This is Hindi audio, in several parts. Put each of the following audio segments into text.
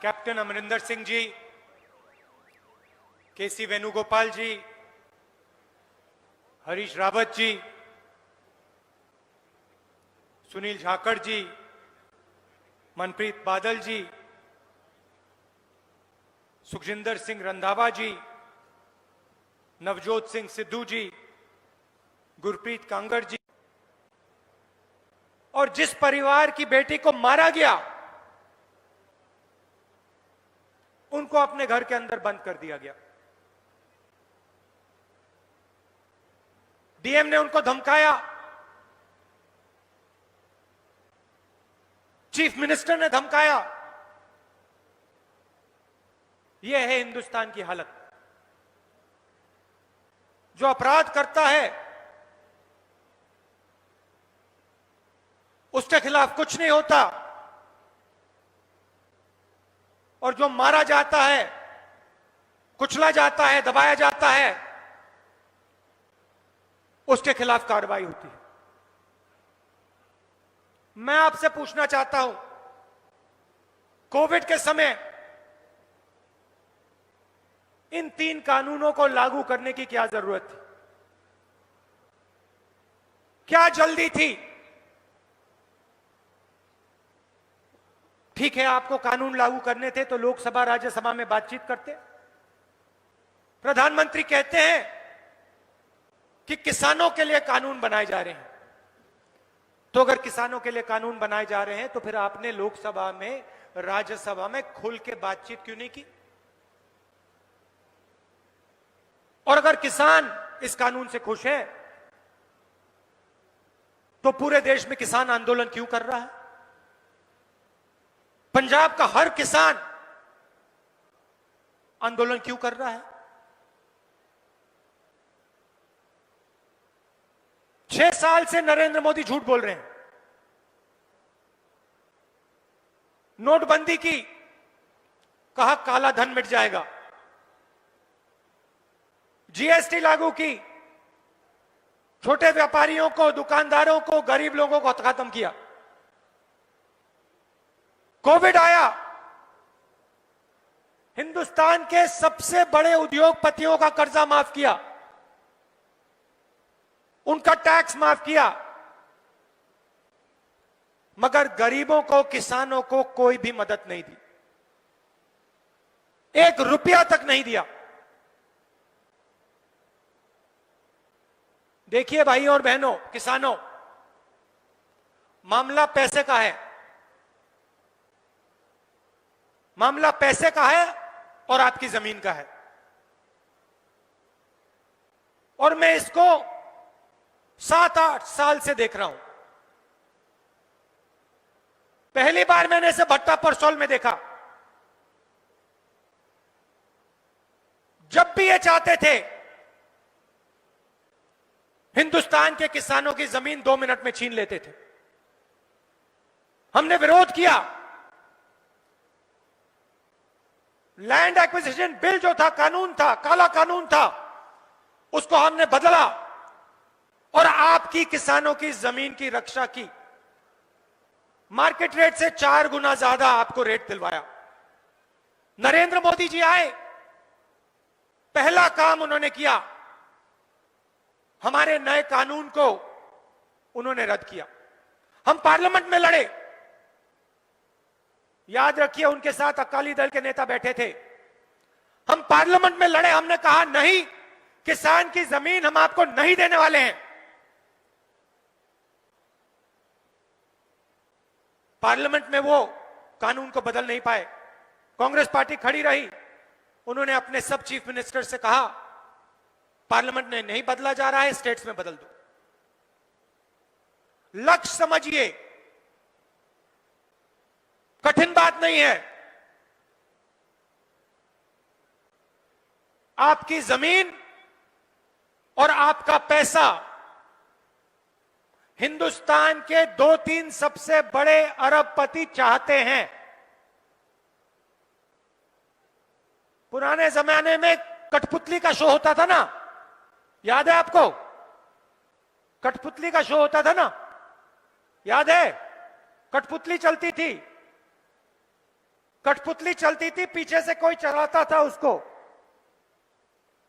कैप्टन अमरिंदर सिंह जी, केसी वेणुगोपाल जी, हरीश रावत जी, सुनील झाकड़ जी, मनप्रीत बादल जी, सुखजिंदर सिंह रंधावा जी, नवजोत सिंह सिद्धू जी, गुरप्रीत कांगड़ जी, और जिस परिवार की बेटी को मारा गया उनको अपने घर के अंदर बंद कर दिया गया। डीएम ने उनको धमकाया, चीफ मिनिस्टर ने धमकाया। यह है हिंदुस्तान की हालत। जो अपराध करता है उसके खिलाफ कुछ नहीं होता, और जो मारा जाता है, कुचला जाता है, दबाया जाता है, उसके खिलाफ कार्रवाई होती है। मैं आपसे पूछना चाहता हूं, कोविड के समय इन 3 कानूनों को लागू करने की क्या जरूरत थी? क्या जल्दी थी? ठीक है, आपको कानून लागू करने थे तो लोकसभा राज्यसभा में बातचीत करते। प्रधानमंत्री कहते हैं कि किसानों के लिए कानून बनाए जा रहे हैं, तो अगर किसानों के लिए कानून बनाए जा रहे हैं तो फिर आपने लोकसभा में, राज्यसभा में खुल के बातचीत क्यों नहीं की? और अगर किसान इस कानून से खुश है तो पूरे देश में किसान आंदोलन क्यों कर रहा है? पंजाब का हर किसान आंदोलन क्यों कर रहा है? 6 साल से नरेंद्र मोदी झूठ बोल रहे हैं। नोटबंदी की, कहा काला धन मिट जाएगा। जीएसटी लागू की, छोटे व्यापारियों को, दुकानदारों को, गरीब लोगों को खत्म किया। कोविड आया, हिंदुस्तान के सबसे बड़े उद्योगपतियों का कर्जा माफ किया, उनका टैक्स माफ किया, मगर गरीबों को, किसानों को कोई भी मदद नहीं दी। 1 रुपया तक नहीं दिया। देखिए भाइयों और बहनों, किसानों, मामला पैसे का है। मामला पैसे का है और आपकी जमीन का है। और मैं इसको 7-8 साल से देख रहा हूं। पहली बार मैंने इसे भट्टा परसौल में देखा। जब भी ये चाहते थे हिंदुस्तान के किसानों की जमीन 2 मिनट में छीन लेते थे। हमने विरोध किया। लैंड एक्विजिशन बिल जो था, कानून था, काला कानून था, उसको हमने बदला और आपकी किसानों की जमीन की रक्षा की। मार्केट रेट से 4 गुना ज्यादा आपको रेट दिलवाया। नरेंद्र मोदी जी आए, पहला काम उन्होंने किया, हमारे नए कानून को उन्होंने रद्द किया। हम पार्लियामेंट में लड़े। याद रखिए, उनके साथ अकाली दल के नेता बैठे थे। हम पार्लियामेंट में लड़े। हमने कहा नहीं, किसान की जमीन हम आपको नहीं देने वाले हैं। पार्लियामेंट में वो कानून को बदल नहीं पाए। कांग्रेस पार्टी खड़ी रही। उन्होंने अपने सब चीफ मिनिस्टर से कहा, पार्लियामेंट में नहीं बदला जा रहा है, स्टेट्स में बदल दो। लक्ष्य समझिए, कठिन बात नहीं है। आपकी जमीन और आपका पैसा हिंदुस्तान के 2-3 सबसे बड़े अरबपति चाहते हैं। पुराने जमाने में कठपुतली का शो होता था ना, याद है आपको? कठपुतली का शो होता था ना, याद है? कठपुतली चलती थी। कठपुतली चलती थी, पीछे से कोई चलाता था उसको,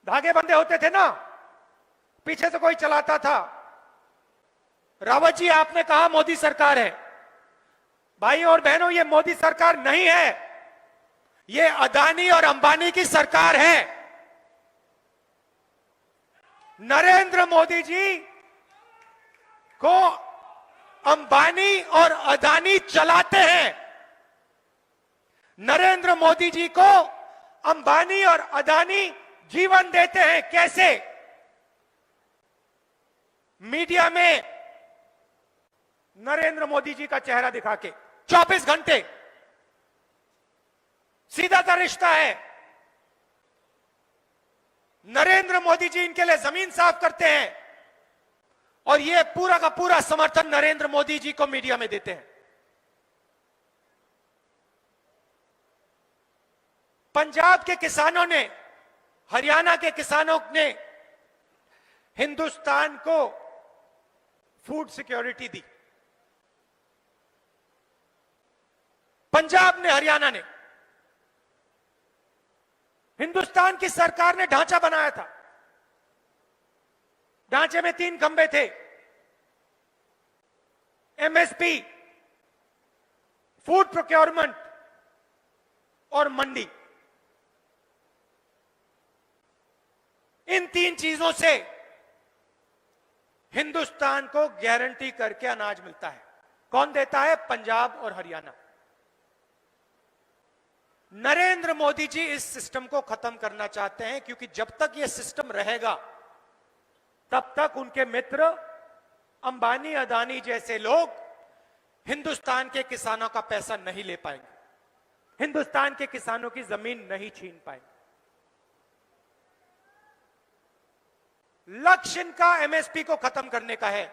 धागे बंधे होते थे ना, पीछे से कोई चलाता था। रावत जी, आपने कहा मोदी सरकार है। भाई और बहनों, ये मोदी सरकार नहीं है, ये अदानी और अंबानी की सरकार है। नरेंद्र मोदी जी को अंबानी और अदानी चलाते हैं। नरेंद्र मोदी जी को अंबानी और अदानी जीवन देते हैं। कैसे? मीडिया में नरेंद्र मोदी जी का चेहरा दिखा के 24 घंटे, सीधा सा रिश्ता है। नरेंद्र मोदी जी इनके लिए जमीन साफ करते हैं और ये पूरा का पूरा समर्थन नरेंद्र मोदी जी को मीडिया में देते हैं। पंजाब के किसानों ने, हरियाणा के किसानों ने हिंदुस्तान को फूड सिक्योरिटी दी। पंजाब ने, हरियाणा ने, हिंदुस्तान की सरकार ने ढांचा बनाया था। ढांचे में 3 खंबे थे, एमएसपी, फूड प्रोक्योरमेंट और मंडी। इन 3 चीजों से हिंदुस्तान को गारंटी करके अनाज मिलता है। कौन देता है? पंजाब और हरियाणा। नरेंद्र मोदी जी इस सिस्टम को खत्म करना चाहते हैं, क्योंकि जब तक यह सिस्टम रहेगा तब तक उनके मित्र अंबानी, अदानी जैसे लोग हिंदुस्तान के किसानों का पैसा नहीं ले पाएंगे, हिंदुस्तान के किसानों की जमीन नहीं छीन पाएंगे। लक्ष्य इनका एमएसपी को खत्म करने का है,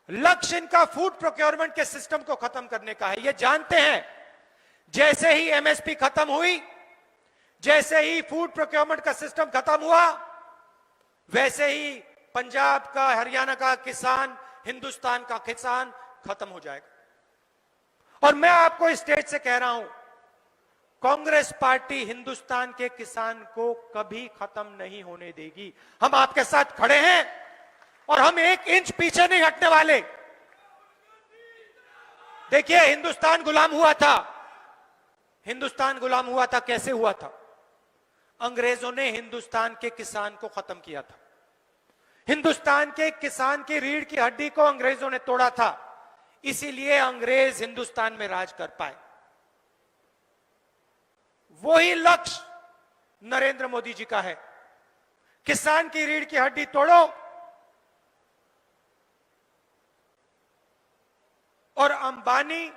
लक्ष्य इनका फूड प्रोक्योरमेंट के सिस्टम को खत्म करने का है। ये जानते हैं जैसे ही एमएसपी खत्म हुई, जैसे ही फूड प्रोक्योरमेंट का सिस्टम खत्म हुआ, वैसे ही पंजाब का, हरियाणा का किसान, हिंदुस्तान का किसान खत्म हो जाएगा। और मैं आपको इस स्टेज से कह रहा हूं, कांग्रेस पार्टी हिंदुस्तान के किसान को कभी खत्म नहीं होने देगी। हम आपके साथ खड़े हैं और हम 1 इंच पीछे नहीं हटने वाले। देखिए, हिंदुस्तान गुलाम हुआ था। हिंदुस्तान गुलाम हुआ था, कैसे हुआ था? अंग्रेजों ने हिंदुस्तान के किसान को खत्म किया था। हिंदुस्तान के किसान की रीढ़ की हड्डी को अंग्रेजों ने तोड़ा था, इसीलिए अंग्रेज हिंदुस्तान में राज कर पाए। वही लक्ष्य नरेंद्र मोदी जी का है। किसान की रीढ़ की हड्डी तोड़ो और अंबानी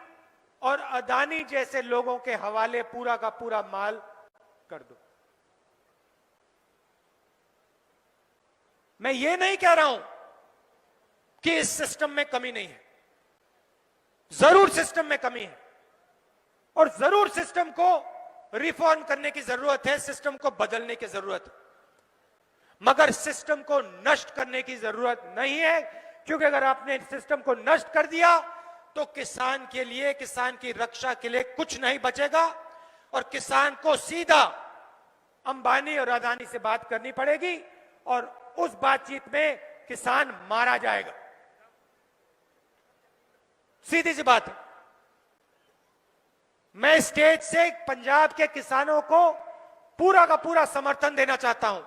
और अदानी जैसे लोगों के हवाले पूरा का पूरा माल कर दो। मैं ये नहीं कह रहा हूं कि इस सिस्टम में कमी नहीं है, जरूर सिस्टम में कमी है और जरूर सिस्टम को रिफॉर्म करने की जरूरत है, सिस्टम को बदलने की जरूरत है, मगर सिस्टम को नष्ट करने की जरूरत नहीं है। क्योंकि अगर आपने सिस्टम को नष्ट कर दिया तो किसान के लिए, किसान की रक्षा के लिए कुछ नहीं बचेगा और किसान को सीधा अंबानी और अदानी से बात करनी पड़ेगी और उस बातचीत में किसान मारा जाएगा। सीधी सी बात है। मैं स्टेज से पंजाब के किसानों को पूरा का पूरा समर्थन देना चाहता हूं।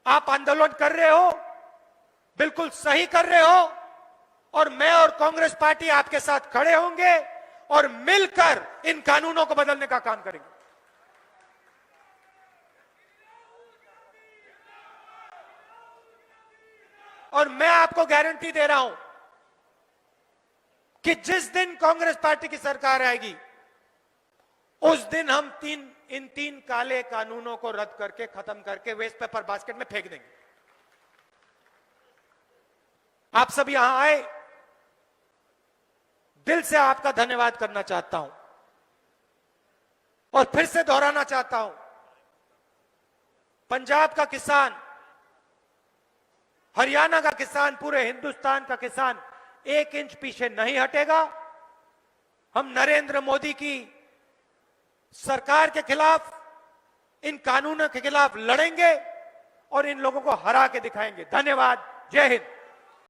आप आंदोलन कर रहे हो, बिल्कुल सही कर रहे हो और मैं और कांग्रेस पार्टी आपके साथ खड़े होंगे और मिलकर इन कानूनों को बदलने का काम करेंगे। और मैं आपको गारंटी दे रहा हूं कि जिस दिन कांग्रेस पार्टी की सरकार आएगी उस दिन हम इन तीन काले कानूनों को रद्द करके, खत्म करके वेस्ट पेपर बास्केट में फेंक देंगे। आप सब यहां आए, दिल से आपका धन्यवाद करना चाहता हूं और फिर से दोहराना चाहता हूं, पंजाब का किसान, हरियाणा का किसान, पूरे हिंदुस्तान का किसान 1 इंच पीछे नहीं हटेगा। हम नरेंद्र मोदी की सरकार के खिलाफ, इन कानूनों के खिलाफ लड़ेंगे और इन लोगों को हरा के दिखाएंगे। धन्यवाद। जय हिंद।